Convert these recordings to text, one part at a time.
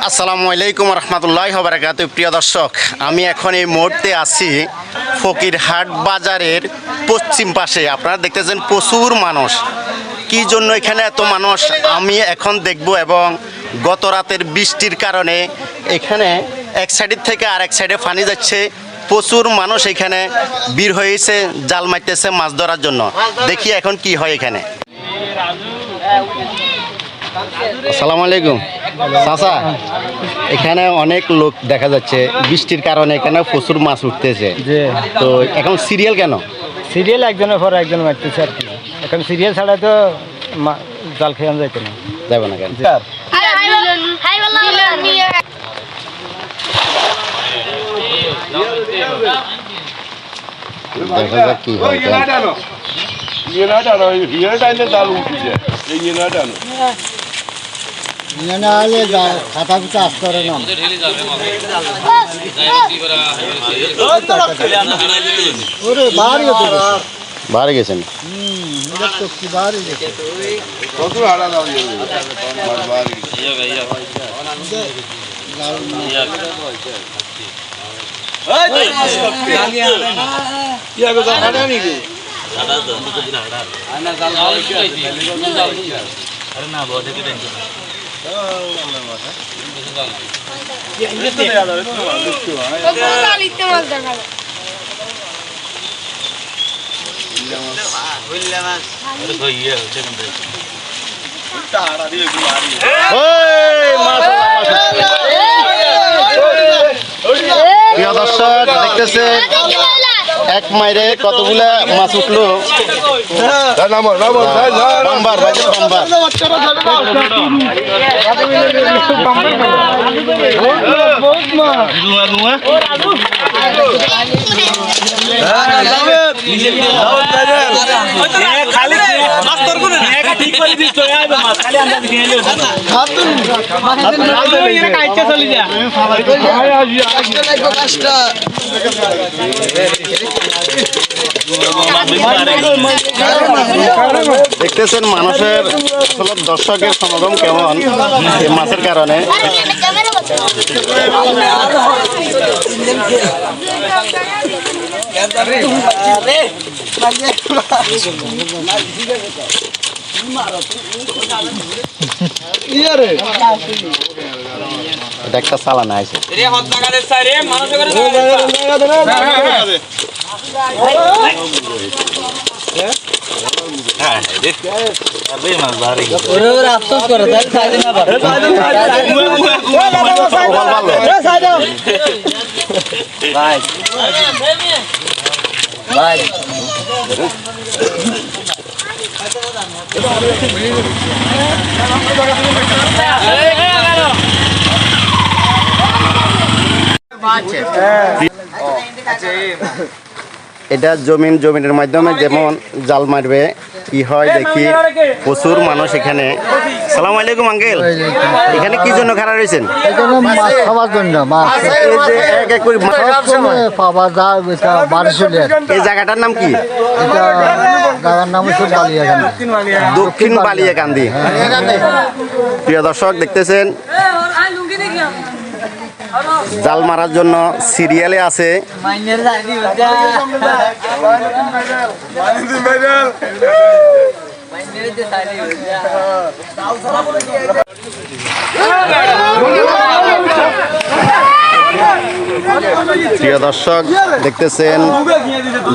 আসসালামু আলাইকুম রহমতুল্লাহি ওয়া বারাকাতুহু। প্রিয় দর্শক, আমি এখন এই মুহূর্তে আছি ফকিরহাট বাজারের পশ্চিম পাশে। আপনারা দেখতেছেন প্রচুর মানুষ। কি জন্য এখানে এত মানুষ আমি এখন দেখব, এবং গত রাতের বৃষ্টির কারণে এখানে এক সাইডের থেকে আরেক সাইডে পানি যাচ্ছে। প্রচুর মানুষ এখানে ভিড় হয়েছে, জাল মারতেছে মাছ ধরার জন্য। দেখি এখন কি হয় এখানে। আসসালামু আলাইকুম চাচা, এখানে অনেক লোক দেখা যাচ্ছে, বৃষ্টির কারণে এখানে প্রচুর মাছ উঠতেছে। তো এখন সিরিয়াল কেন? সিরিয়াল একজনের পর একজন মারতেছে আর কি। এখন সিরিয়াল ছাড়া তো জাল খেয়ে যাইতে না, যাবে না কেন? দেখা যাক কি হয়। খাতা পিতা আসতে পারে না। বাড়ি গেছেন প্রিয় দর্শক, দেখতেছে এক মাইরে কতগুলা মাছ উঠলো। দেখতেছেন মানুষের দর্শকের সমাগম কেমন এই মাছের কারণে। এটা একটা চালানা আছে। এটা জমিনের মাধ্যমে যেমন জাল মারবে কি হয় দেখি। প্রচুর মানুষ এখানে। সালাম আলাইকুম আঙ্কেল, এখানে কি জন্য খাড়া রয়েছেন? এই জায়গাটার নাম কি? দক্ষিণ বালিয়াকান্দি। প্রিয় দর্শক, দেখতেছেন জাল মারার জন্য সিরিয়ালে আছে। প্রিয় দর্শক, দেখতেছেন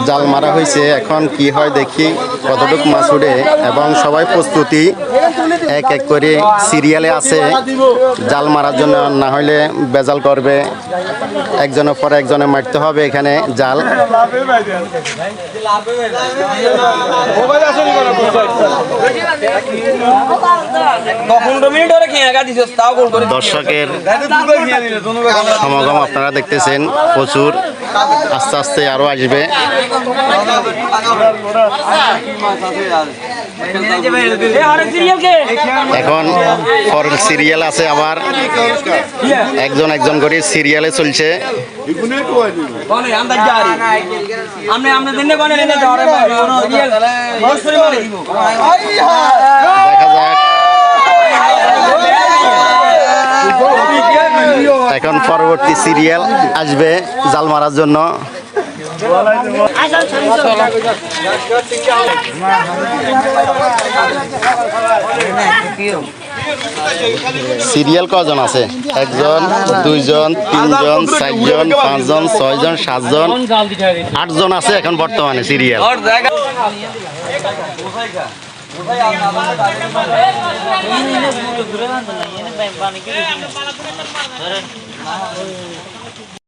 জাল মারা হয়েছে। এখন কি হয় দেখি কতটুকু মাছ উঠে, এবং সবাই প্রস্তুতি এক এক করে সিরিয়ালে আছে জাল মারার জন্য, না হইলে বেজাল করবে। একজনের পরে একজনে মারতে হবে এখানে জাল। দর্শকের সমাগম আপনারা দেখতেছেন প্রচুর। আস্তে আস্তে আরো আসবে। এখন পরের সিরিয়াল আছে আবার একজন একজন করে সিরিয়ালে চলছে। দেখা যাক এখন পরবর্তী সিরিয়াল আসবে জাল মারার জন্য। সিরিয়াল কজন আছে? একজন, দুইজন, তিনজন, চারজন, পাঁচজন, ছয়জন, সাতজন, আটজন আছে এখন বর্তমানে সিরিয়াল।